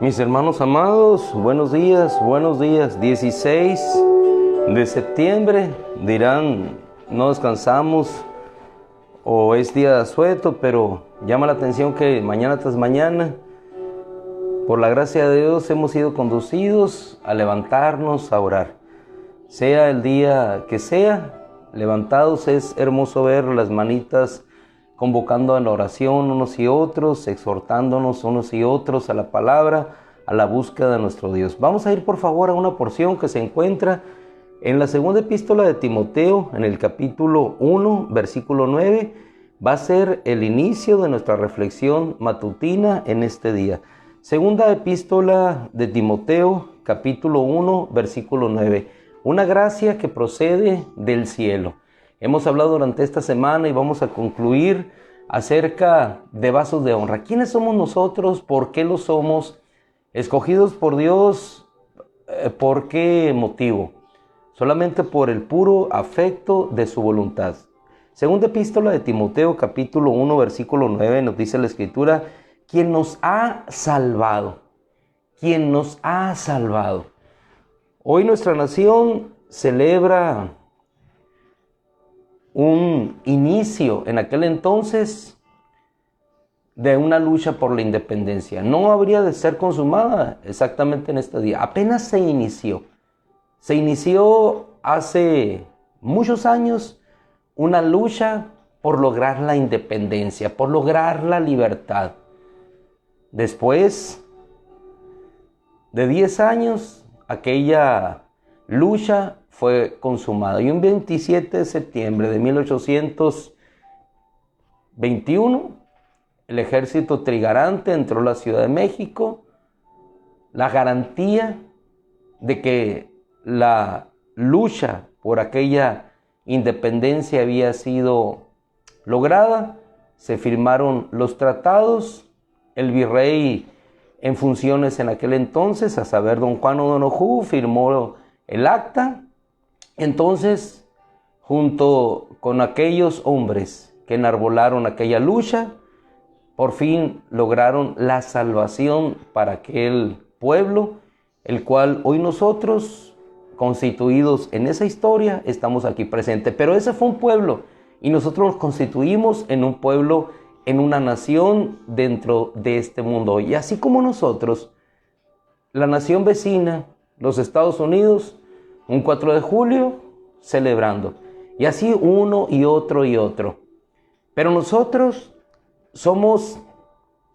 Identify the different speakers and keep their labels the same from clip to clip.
Speaker 1: Mis hermanos amados, buenos días, 16 de septiembre, dirán, no descansamos o es día asueto, pero llama la atención que mañana tras mañana, por la gracia de Dios, hemos sido conducidos a levantarnos a orar. Sea el día que sea, levantados es hermoso ver las manitas convocando a la oración unos y otros, exhortándonos unos y otros a la palabra, a la búsqueda de nuestro Dios. Vamos a ir por favor a una porción que se encuentra en la segunda epístola de Timoteo, en el capítulo 1, versículo 9. Va a ser el inicio de nuestra reflexión matutina en este día. Segunda epístola de Timoteo, capítulo 1, versículo 9. Una gracia que procede del cielo. Hemos hablado durante esta semana y vamos a concluir acerca de vasos de honra. ¿Quiénes somos nosotros? ¿Por qué lo somos? ¿Escogidos por Dios? ¿Por qué motivo? Solamente por el puro afecto de su voluntad. Segunda epístola de Timoteo, capítulo 1, versículo 9, nos dice la Escritura, quien nos ha salvado. Quien nos ha salvado. Hoy nuestra nación celebra un inicio en aquel entonces de una lucha por la independencia. No habría de ser consumada exactamente en este día. Apenas se inició. Se inició hace muchos años una lucha por lograr la independencia, por lograr la libertad. Después de 10 años, aquella lucha fue consumada. Y un 27 de septiembre de 1821, el ejército trigarante entró a la Ciudad de México. La garantía de que la lucha por aquella independencia había sido lograda. Se firmaron los tratados. El virrey en funciones en aquel entonces, a saber, don Juan O'Donoghue, firmó el acta. Entonces, junto con aquellos hombres que enarbolaron aquella lucha, por fin lograron la salvación para aquel pueblo, el cual hoy nosotros, constituidos en esa historia, estamos aquí presentes. Pero ese fue un pueblo y nosotros nos constituimos en un pueblo, en una nación dentro de este mundo. Y así como nosotros, la nación vecina, los Estados Unidos, un 4 de julio, celebrando. Y así uno y otro y otro. Pero nosotros somos,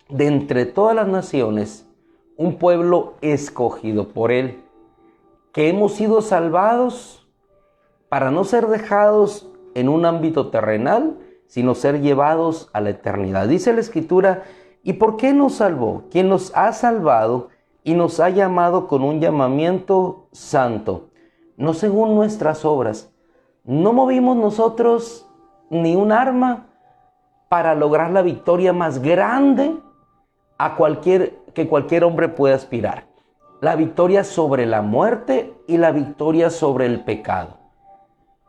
Speaker 1: de entre todas las naciones, un pueblo escogido por Él, que hemos sido salvados para no ser dejados en un ámbito terrenal, sino ser llevados a la eternidad. Dice la Escritura, ¿y por qué nos salvó? Quien nos ha salvado y nos ha llamado con un llamamiento santo, no según nuestras obras. No movimos nosotros ni un arma para lograr la victoria más grande que cualquier hombre pueda aspirar. La victoria sobre la muerte y la victoria sobre el pecado.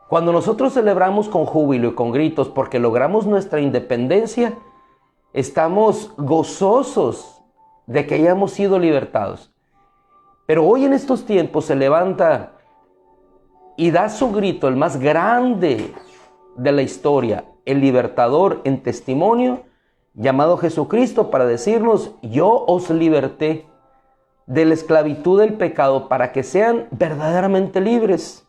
Speaker 1: Cuando nosotros celebramos con júbilo y con gritos porque logramos nuestra independencia, estamos gozosos de que hayamos sido libertados. Pero hoy en estos tiempos se levanta y da su grito, el más grande de la historia, el libertador en testimonio, llamado Jesucristo, para decirnos, yo os liberté de la esclavitud del pecado para que sean verdaderamente libres.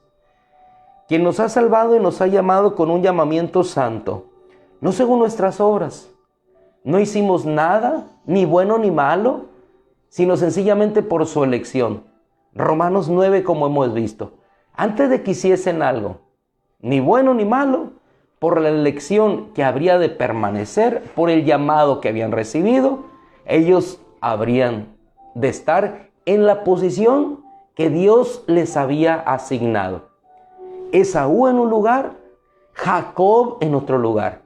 Speaker 1: Quien nos ha salvado y nos ha llamado con un llamamiento santo, no según nuestras obras. No hicimos nada, ni bueno ni malo, sino sencillamente por su elección. Romanos 9, como hemos visto. Antes de que hiciesen algo, ni bueno ni malo, por la elección que habría de permanecer, por el llamado que habían recibido, ellos habrían de estar en la posición que Dios les había asignado. Esaú en un lugar, Jacob en otro lugar.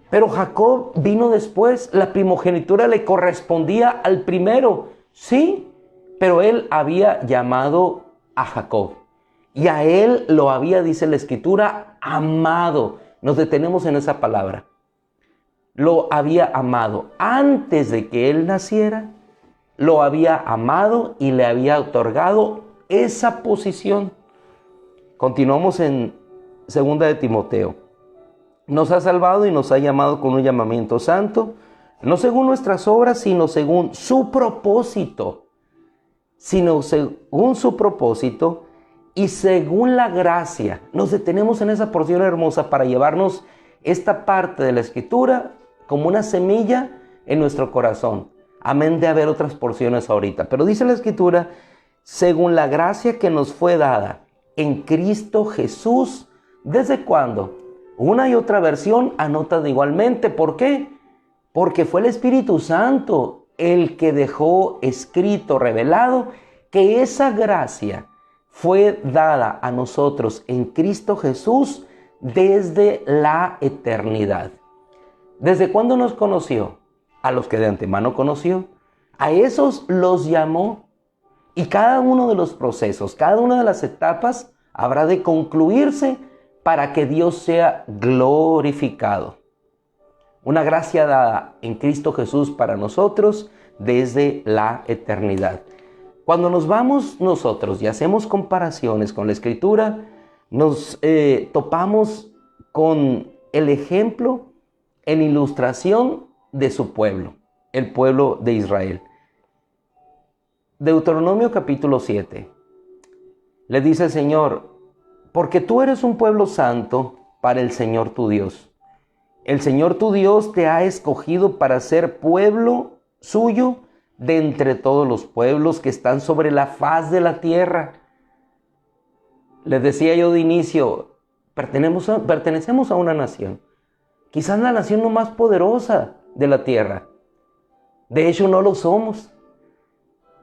Speaker 1: Pero Jacob vino después, la primogenitura le correspondía al primero, sí, pero él había llamado a Jacob. Y a él lo había, dice la Escritura, amado. Nos detenemos en esa palabra. Lo había amado. Antes de que él naciera, lo había amado y le había otorgado esa posición. Continuamos en 2 de Timoteo. Nos ha salvado y nos ha llamado con un llamamiento santo, no según nuestras obras, sino según su propósito. Sino según su propósito y según la gracia. Nos detenemos en esa porción hermosa para llevarnos esta parte de la Escritura como una semilla en nuestro corazón. Amén de haber otras porciones ahorita. Pero dice la Escritura, según la gracia que nos fue dada en Cristo Jesús. ¿Desde cuándo? Una y otra versión anotan igualmente. ¿Por qué? Porque fue el Espíritu Santo el que dejó escrito, revelado, que esa gracia fue dada a nosotros en Cristo Jesús desde la eternidad. ¿Desde cuándo nos conoció? A los que de antemano conoció. A esos los llamó. Y cada uno de los procesos, cada una de las etapas habrá de concluirse para que Dios sea glorificado. Una gracia dada en Cristo Jesús para nosotros desde la eternidad. Cuando nos vamos nosotros y hacemos comparaciones con la Escritura, nos topamos con el ejemplo en ilustración de su pueblo, el pueblo de Israel. Deuteronomio capítulo 7. Le dice el Señor, porque tú eres un pueblo santo para el Señor tu Dios. El Señor tu Dios te ha escogido para ser pueblo suyo de entre todos los pueblos que están sobre la faz de la tierra. Les decía yo de inicio, pertenecemos a una nación. Quizás la nación no más poderosa de la tierra. De hecho, no lo somos.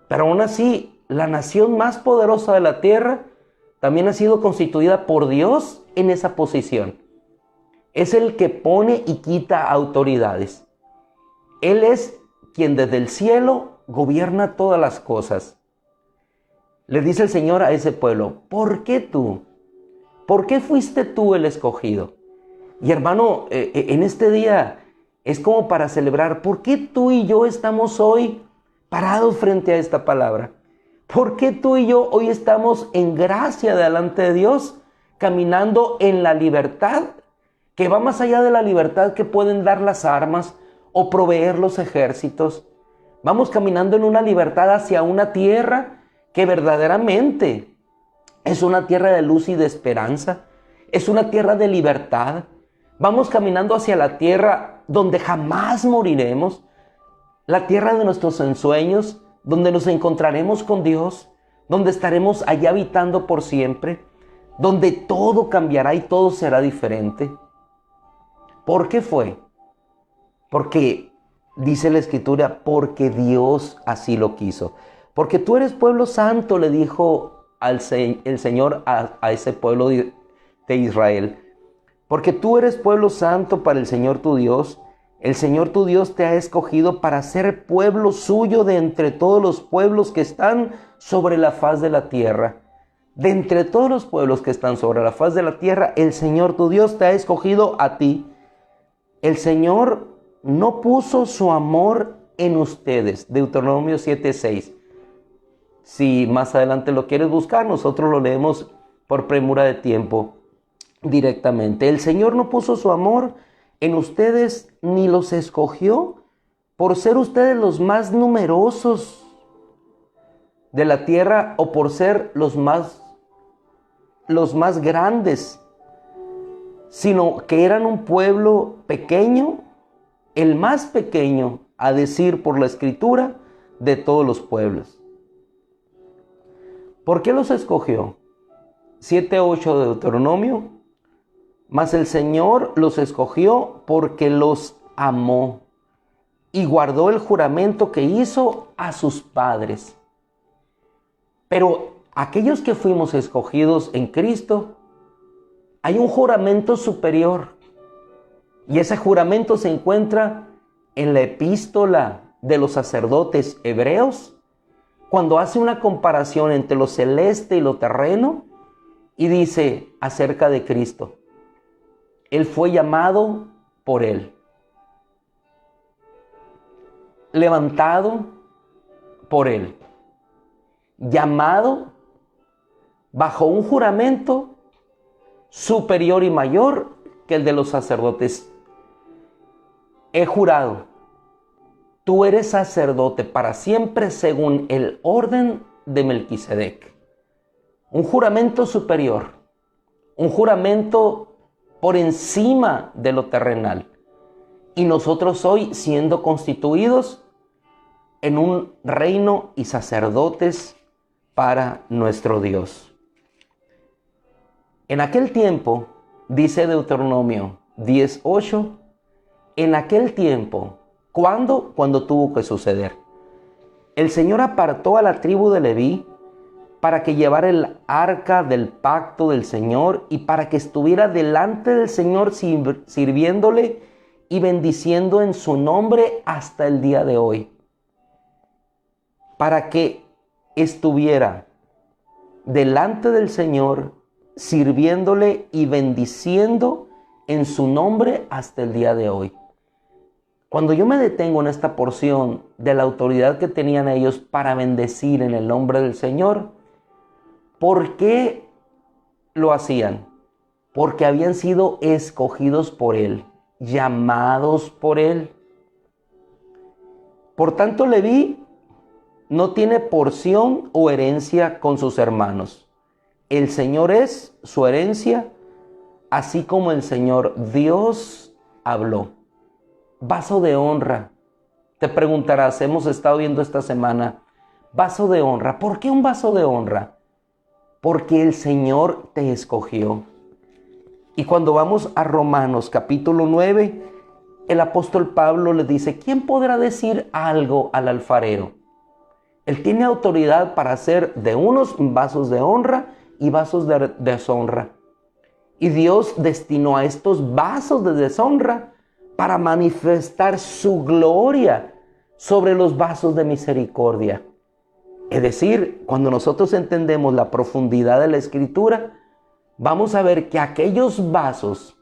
Speaker 1: Pero aún así, la nación más poderosa de la tierra también ha sido constituida por Dios en esa posición. Es el que pone y quita autoridades. Él es quien desde el cielo gobierna todas las cosas. Le dice el Señor a ese pueblo, ¿por qué tú? ¿Por qué fuiste tú el escogido? Y hermano, en este día es como para celebrar, ¿por qué tú y yo estamos hoy parados frente a esta palabra? ¿Por qué tú y yo hoy estamos en gracia delante de Dios, caminando en la libertad, que va más allá de la libertad que pueden dar las armas o proveer los ejércitos? Vamos caminando en una libertad hacia una tierra que verdaderamente es una tierra de luz y de esperanza, es una tierra de libertad. Vamos caminando hacia la tierra donde jamás moriremos, la tierra de nuestros ensueños, donde nos encontraremos con Dios, donde estaremos allá habitando por siempre, donde todo cambiará y todo será diferente. ¿Por qué fue? Porque, dice la Escritura, porque Dios así lo quiso. Porque tú eres pueblo santo, le dijo el Señor a ese pueblo de Israel. Porque tú eres pueblo santo para el Señor tu Dios. El Señor tu Dios te ha escogido para ser pueblo suyo de entre todos los pueblos que están sobre la faz de la tierra. De entre todos los pueblos que están sobre la faz de la tierra, el Señor tu Dios te ha escogido a ti. El Señor no puso su amor en ustedes. Deuteronomio 7:6. Si más adelante lo quieres buscar, nosotros lo leemos por premura de tiempo directamente. El Señor no puso su amor en ustedes ni los escogió por ser ustedes los más numerosos de la tierra o por ser los más grandes, sino que eran un pueblo pequeño, el más pequeño, a decir por la Escritura, de todos los pueblos. ¿Por qué los escogió? 7:8 de Deuteronomio Mas el Señor los escogió porque los amó y guardó el juramento que hizo a sus padres. Pero aquellos que fuimos escogidos en Cristo, hay un juramento superior. Y ese juramento se encuentra en la epístola de los sacerdotes hebreos, cuando hace una comparación entre lo celeste y lo terreno, y dice acerca de Cristo: Él fue llamado por Él, levantado por Él, llamado bajo un juramento superior y mayor que el de los sacerdotes. He jurado, tú eres sacerdote para siempre según el orden de Melquisedec. Un juramento superior, un juramento por encima de lo terrenal. Y nosotros hoy siendo constituidos en un reino y sacerdotes para nuestro Dios. En aquel tiempo, dice Deuteronomio 10:8, en aquel tiempo, ¿cuándo? Cuando tuvo que suceder. El Señor apartó a la tribu de Leví para que llevara el arca del pacto del Señor y para que estuviera delante del Señor sirviéndole y bendiciendo en su nombre hasta el día de hoy. Para que estuviera delante del Señor sirviéndole y bendiciendo en su nombre hasta el día de hoy. Cuando yo me detengo en esta porción de la autoridad que tenían ellos para bendecir en el nombre del Señor, ¿por qué lo hacían? Porque habían sido escogidos por Él, llamados por Él. Por tanto, Leví no tiene porción o herencia con sus hermanos. El Señor es su herencia, así como el Señor Dios habló. Vaso de honra. Te preguntarás, hemos estado viendo esta semana, vaso de honra. ¿Por qué un vaso de honra? Porque el Señor te escogió. Y cuando vamos a Romanos capítulo 9, el apóstol Pablo le dice, ¿quién podrá decir algo al alfarero? Él tiene autoridad para hacer de unos vasos de honra y vasos de deshonra. Y Dios destinó a estos vasos de deshonra para manifestar su gloria sobre los vasos de misericordia. Es decir, cuando nosotros entendemos la profundidad de la Escritura, vamos a ver que aquellos vasos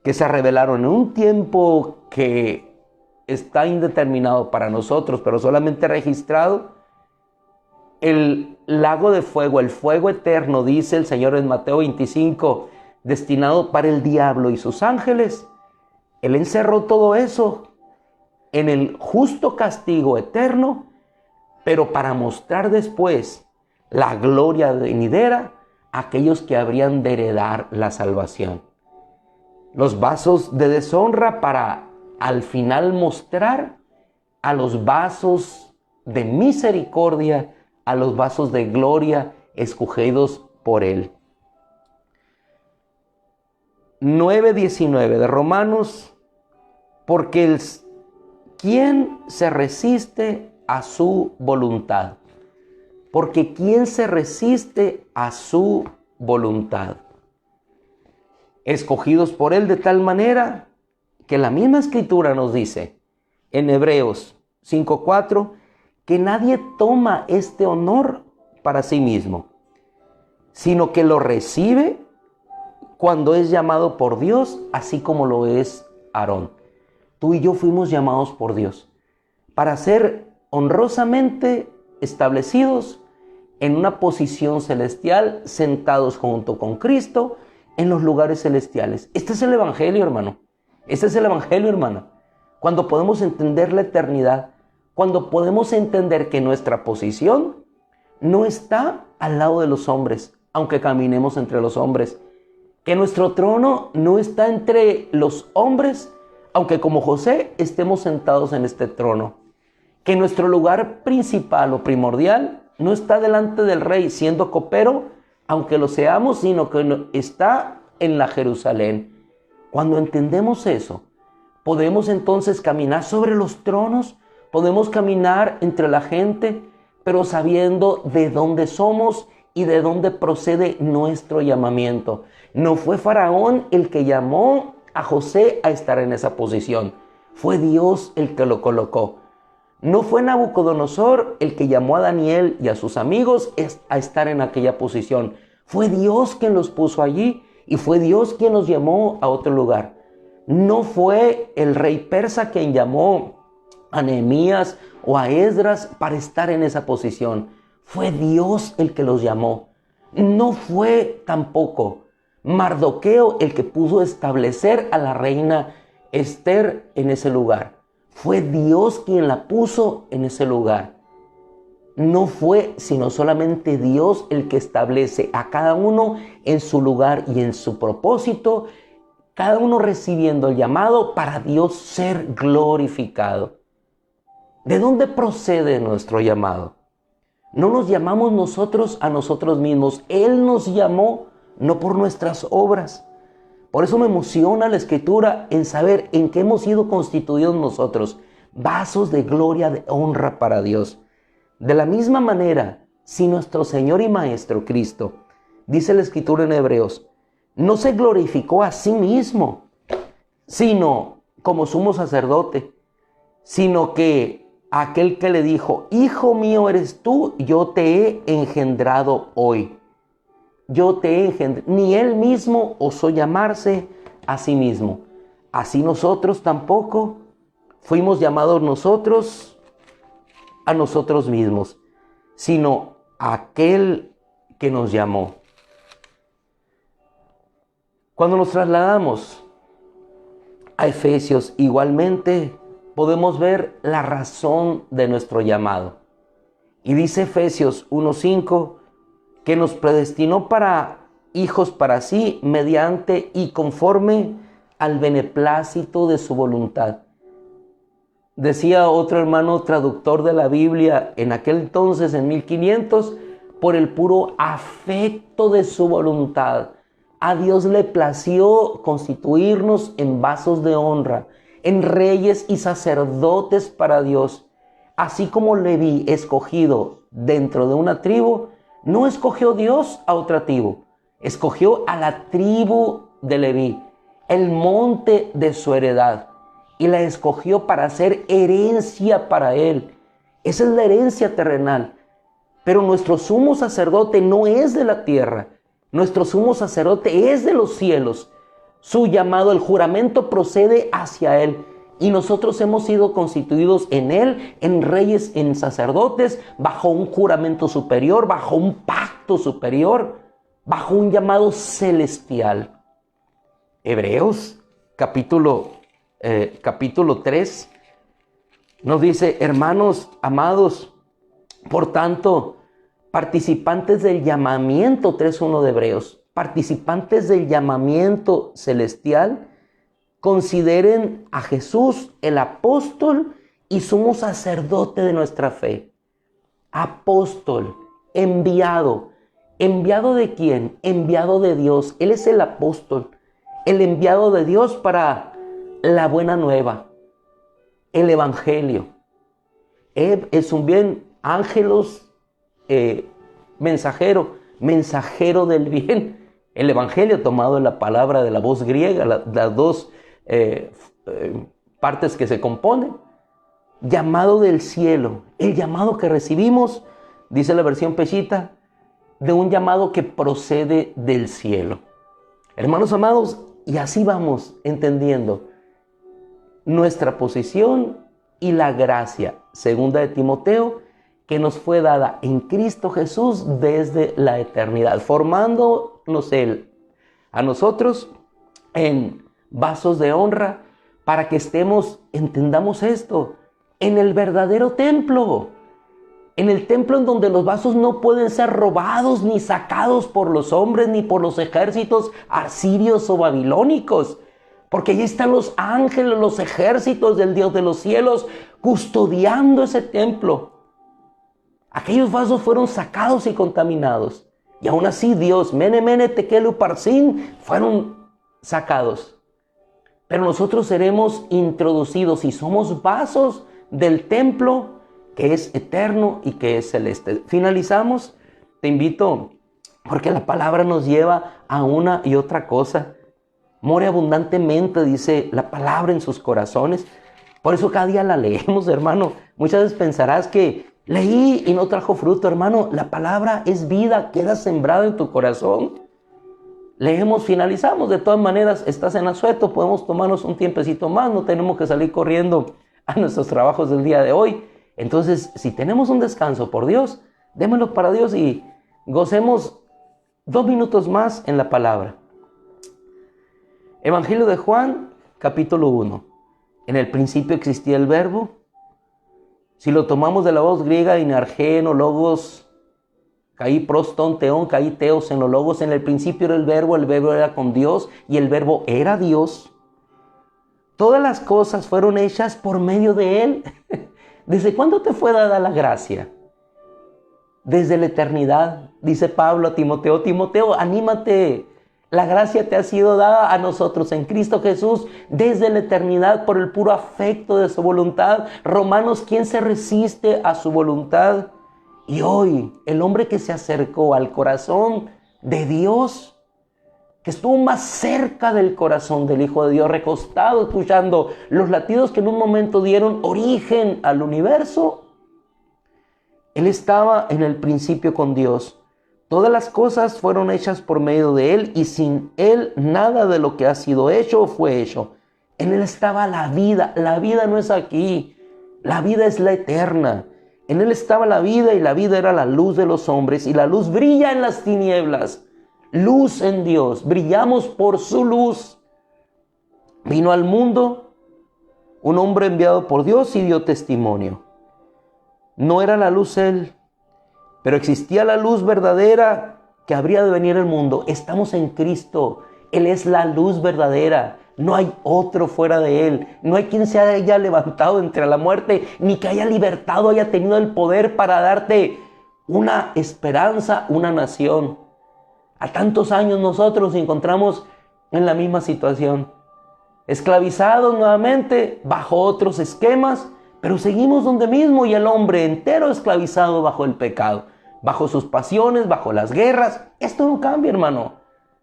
Speaker 1: que se revelaron en un tiempo que está indeterminado para nosotros, pero solamente registrado, el lago de fuego, el fuego eterno, dice el Señor en Mateo 25, destinado para el diablo y sus ángeles, Él encerró todo eso en el justo castigo eterno, pero para mostrar después la gloria venidera a aquellos que habrían de heredar la salvación. Los vasos de deshonra para al final mostrar a los vasos de misericordia, a los vasos de gloria escogidos por Él. 9:19 de Romanos, porque ¿quién se resiste a su voluntad? Porque ¿quién se resiste a su voluntad? Escogidos por Él de tal manera que la misma Escritura nos dice en Hebreos 5:4 que nadie toma este honor para sí mismo, sino que lo recibe cuando es llamado por Dios, así como lo es Aarón. Tú y yo fuimos llamados por Dios para ser honrosamente establecidos en una posición celestial, sentados junto con Cristo en los lugares celestiales. Este es el Evangelio, hermano. Este es el Evangelio, hermana. Cuando podemos entender la eternidad, cuando podemos entender que nuestra posición no está al lado de los hombres, aunque caminemos entre los hombres, que nuestro trono no está entre los hombres, aunque como José estemos sentados en este trono, que nuestro lugar principal o primordial no está delante del rey siendo copero, aunque lo seamos, sino que está en la Jerusalén. Cuando entendemos eso, podemos entonces caminar sobre los tronos, podemos caminar entre la gente, pero sabiendo de dónde somos y de dónde procede nuestro llamamiento. No fue Faraón el que llamó a José a estar en esa posición. Fue Dios el que lo colocó. No fue Nabucodonosor el que llamó a Daniel y a sus amigos a estar en aquella posición. Fue Dios quien los puso allí y fue Dios quien los llamó a otro lugar. No fue el rey persa quien llamó a Nehemías o a Esdras para estar en esa posición. Fue Dios el que los llamó. No fue tampoco Mardoqueo el que pudo establecer a la reina Esther en ese lugar. Fue Dios quien la puso en ese lugar. No fue sino solamente Dios el que establece a cada uno en su lugar y en su propósito, cada uno recibiendo el llamado para Dios ser glorificado. ¿De dónde procede nuestro llamado? No nos llamamos nosotros a nosotros mismos. Él nos llamó no por nuestras obras. Por eso me emociona la Escritura en saber en qué hemos sido constituidos nosotros, vasos de gloria, de honra para Dios. De la misma manera, si nuestro Señor y Maestro Cristo, dice la Escritura en Hebreos, no se glorificó a sí mismo, sino como sumo sacerdote, sino que aquel que le dijo, Hijo mío eres tú, yo te he engendrado hoy. Yo te he engendrado. Ni él mismo osó llamarse a sí mismo. Así nosotros tampoco fuimos llamados nosotros a nosotros mismos, sino a aquel que nos llamó. Cuando nos trasladamos a Efesios, igualmente podemos ver la razón de nuestro llamado. Y dice Efesios 1:5 que nos predestinó para hijos para sí, mediante y conforme al beneplácito de su voluntad. Decía otro hermano traductor de la Biblia en aquel entonces, en 1500, por el puro afecto de su voluntad. A Dios le plació constituirnos en vasos de honra, en reyes y sacerdotes para Dios. Así como Leví, escogido dentro de una tribu, no escogió Dios a otra tribu, escogió a la tribu de Leví, el monte de su heredad, y la escogió para ser herencia para él. Esa es la herencia terrenal. Pero nuestro sumo sacerdote no es de la tierra, nuestro sumo sacerdote es de los cielos. Su llamado, el juramento, procede hacia él. Y nosotros hemos sido constituidos en él, en reyes, en sacerdotes, bajo un juramento superior, bajo un pacto superior, bajo un llamado celestial. Hebreos, capítulo 3, nos dice, hermanos amados, por tanto, participantes del llamamiento, 3:1 de Hebreos, participantes del llamamiento celestial, consideren a Jesús el apóstol y sumo sacerdote de nuestra fe. Apóstol, enviado. ¿Enviado de quién? Enviado de Dios. Él es el apóstol, el enviado de Dios para la buena nueva, el evangelio. Es un bien, ángelos, mensajero del bien. El evangelio tomado en la palabra de la voz griega, las dos partes que se componen. Llamado del cielo, el llamado que recibimos, dice la versión Peshita, de un llamado que procede del cielo. Hermanos amados, y así vamos entendiendo nuestra posición y la gracia, segunda de Timoteo, que nos fue dada en Cristo Jesús desde la eternidad, formándonos Él a nosotros en vasos de honra para que entendamos esto, en el verdadero templo, en el templo en donde los vasos no pueden ser robados ni sacados por los hombres ni por los ejércitos asirios o babilónicos, porque allí están los ángeles, los ejércitos del Dios de los cielos custodiando ese templo. Aquellos vasos fueron sacados y contaminados. Y aún así Dios, Mene, Mene, Tekel, Uparsin, fueron sacados, pero nosotros seremos introducidos y somos vasos del templo que es eterno y que es celeste. Finalizamos. Te invito, porque la palabra nos lleva a una y otra cosa. More abundantemente, dice la palabra, en sus corazones. Por eso cada día la leemos, hermano. Muchas veces pensarás que leí y no trajo fruto, hermano. La palabra es vida, queda sembrada en tu corazón. Leemos, finalizamos. De todas maneras, estás en asueto, podemos tomarnos un tiempecito más. No tenemos que salir corriendo a nuestros trabajos del día de hoy. Entonces, si tenemos un descanso por Dios, démoslo para Dios y gocemos 2 minutos más en la palabra. Evangelio de Juan, capítulo 1. En el principio existía el verbo. Si lo tomamos de la voz griega, inargeno, logos, caí proston, teón, caí teos en los logos. En el principio era el verbo era con Dios y el verbo era Dios. Todas las cosas fueron hechas por medio de Él. ¿Desde cuándo te fue dada la gracia? Desde la eternidad. Dice Pablo a Timoteo, Timoteo, anímate. La gracia te ha sido dada a nosotros en Cristo Jesús desde la eternidad por el puro afecto de su voluntad. Romanos, ¿quién se resiste a su voluntad? Y hoy, el hombre que se acercó al corazón de Dios, que estuvo más cerca del corazón del Hijo de Dios, recostado, escuchando los latidos que en un momento dieron origen al universo. Él estaba en el principio con Dios. Todas las cosas fueron hechas por medio de Él y sin Él nada de lo que ha sido hecho fue hecho. En Él estaba la vida. La vida no es aquí. La vida es la eterna. En Él estaba la vida y la vida era la luz de los hombres y la luz brilla en las tinieblas. Luz en Dios. Brillamos por su luz. Vino al mundo un hombre enviado por Dios y dio testimonio. No era la luz Él, pero existía la luz verdadera que habría de venir al mundo. Estamos en Cristo. Él es la luz verdadera. No hay otro fuera de Él. No hay quien se haya levantado entre la muerte, ni que haya libertado, haya tenido el poder para darte una esperanza, una nación. A tantos años nosotros nos encontramos en la misma situación. Esclavizados nuevamente bajo otros esquemas, pero seguimos donde mismo y el hombre entero esclavizado bajo el pecado, bajo sus pasiones, bajo las guerras. Esto no cambia, hermano.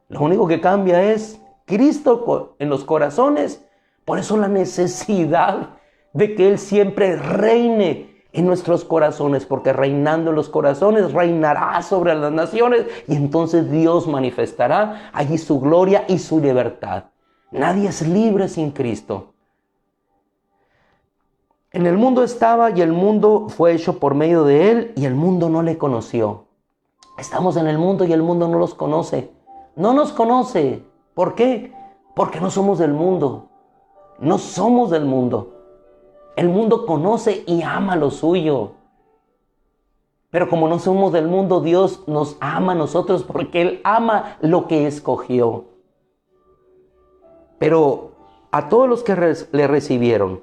Speaker 1: Lo único que cambia es Cristo en los corazones. Por eso la necesidad de que Él siempre reine en nuestros corazones, porque reinando en los corazones reinará sobre las naciones y entonces Dios manifestará allí su gloria y su libertad. Nadie es libre sin Cristo. En el mundo estaba y el mundo fue hecho por medio de Él y el mundo no le conoció. Estamos en el mundo y el mundo no los conoce. No nos conoce. ¿Por qué? Porque no somos del mundo. No somos del mundo. El mundo conoce y ama lo suyo. Pero como no somos del mundo, Dios nos ama a nosotros porque Él ama lo que escogió. Pero a todos los que le recibieron,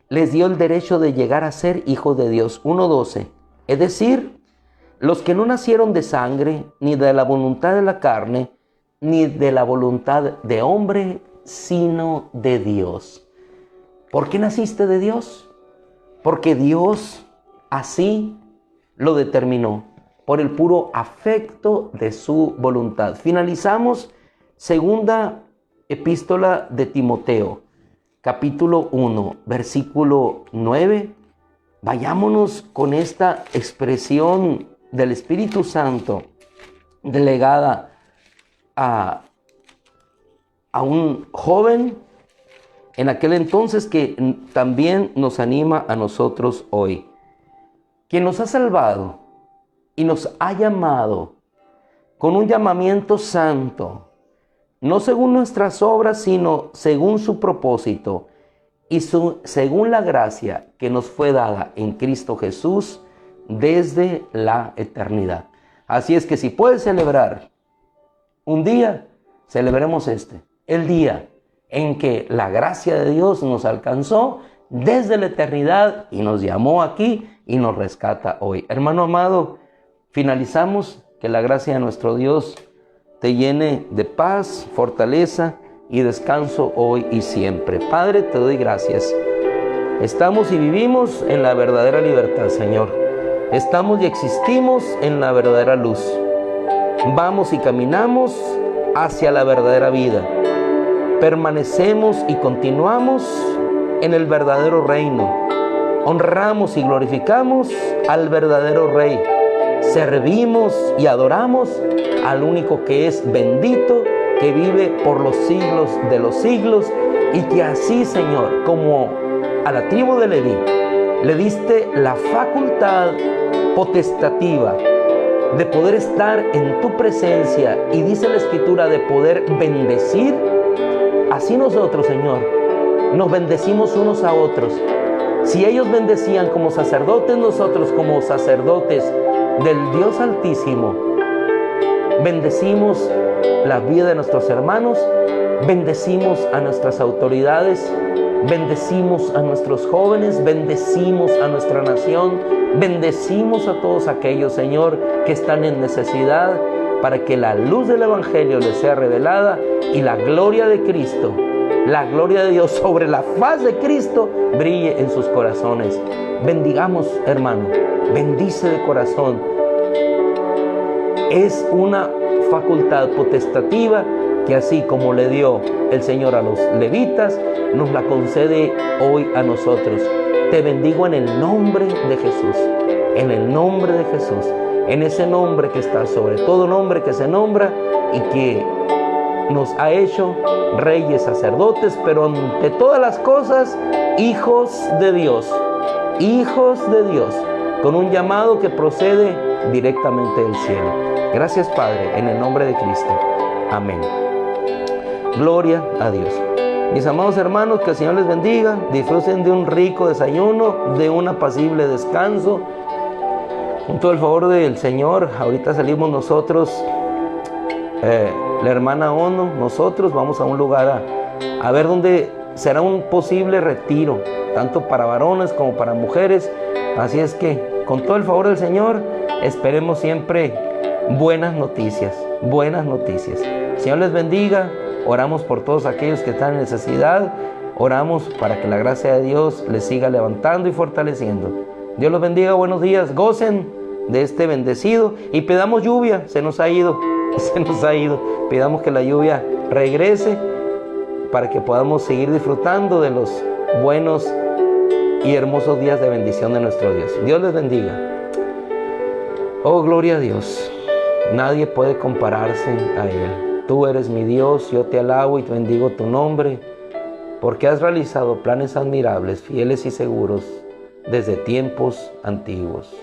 Speaker 1: les dio el derecho de llegar a ser hijos de Dios. 1:12. Es decir, los que no nacieron de sangre, ni de la voluntad de la carne, ni de la voluntad de hombre, sino de Dios. ¿Por qué naciste de Dios? Porque Dios así lo determinó, por el puro afecto de su voluntad. Finalizamos segunda epístola de Timoteo, capítulo 1, versículo 9. Vayámonos con esta expresión del Espíritu Santo delegada a un joven en aquel entonces que también nos anima a nosotros hoy. Quien nos ha salvado y nos ha llamado con un llamamiento santo, no según nuestras obras, sino según su propósito y según la gracia que nos fue dada en Cristo Jesús desde la eternidad. Así es que si puedes celebrar un día, celebremos el día en que la gracia de Dios nos alcanzó desde la eternidad y nos llamó aquí y nos rescata hoy. Hermano amado, finalizamos. Que la gracia de nuestro Dios te llene de paz, fortaleza y descanso hoy y siempre. Padre, te doy gracias. Estamos y vivimos en la verdadera libertad, Señor. Estamos y existimos en la verdadera luz. Vamos y caminamos hacia la verdadera vida. Permanecemos y continuamos en el verdadero reino. Honramos y glorificamos al verdadero Rey. Servimos y adoramos al único que es bendito, que vive por los siglos de los siglos, y que así, Señor, como a la tribu de Leví le diste la facultad potestativa de poder estar en tu presencia, y dice la Escritura de poder bendecir, así nosotros, Señor, nos bendecimos unos a otros. Si ellos bendecían como sacerdotes, nosotros como sacerdotes del Dios Altísimo, bendecimos la vida de nuestros hermanos, bendecimos a nuestras autoridades, bendecimos a nuestros jóvenes, bendecimos a nuestra nación, bendecimos a todos aquellos, Señor, que están en necesidad, para que la luz del Evangelio les sea revelada y la gloria de Cristo, la gloria de Dios sobre la faz de Cristo brille en sus corazones. Bendigamos, hermano, bendice de corazón. Es una facultad potestativa que, así como le dio el Señor a los levitas, nos la concede hoy a nosotros. Te bendigo en el nombre de Jesús, en el nombre de Jesús, en ese nombre que está sobre todo nombre que se nombra y que nos ha hecho reyes, sacerdotes, pero ante todas las cosas, hijos de Dios, con un llamado que procede directamente del cielo. Gracias, Padre, en el nombre de Cristo. Amén. Gloria a Dios. Mis amados hermanos, que el Señor les bendiga. Disfruten de un rico desayuno, de un apacible descanso. Con todo el favor del Señor, ahorita salimos nosotros, la hermana Ono, nosotros vamos a un lugar a ver dónde será un posible retiro, tanto para varones como para mujeres. Así es que, con todo el favor del Señor, esperemos siempre buenas noticias, buenas noticias. Señor les bendiga. Oramos por todos aquellos que están en necesidad. Oramos para que la gracia de Dios les siga levantando y fortaleciendo. Dios los bendiga, buenos días. Gocen de este bendecido y pedamos lluvia. Se nos ha ido. Pidamos que la lluvia regrese para que podamos seguir disfrutando de los buenos y hermosos días de bendición de nuestro Dios. Dios les bendiga. Oh, gloria a Dios. Nadie puede compararse a Él. Tú eres mi Dios, yo te alabo y te bendigo tu nombre, porque has realizado planes admirables, fieles y seguros desde tiempos antiguos.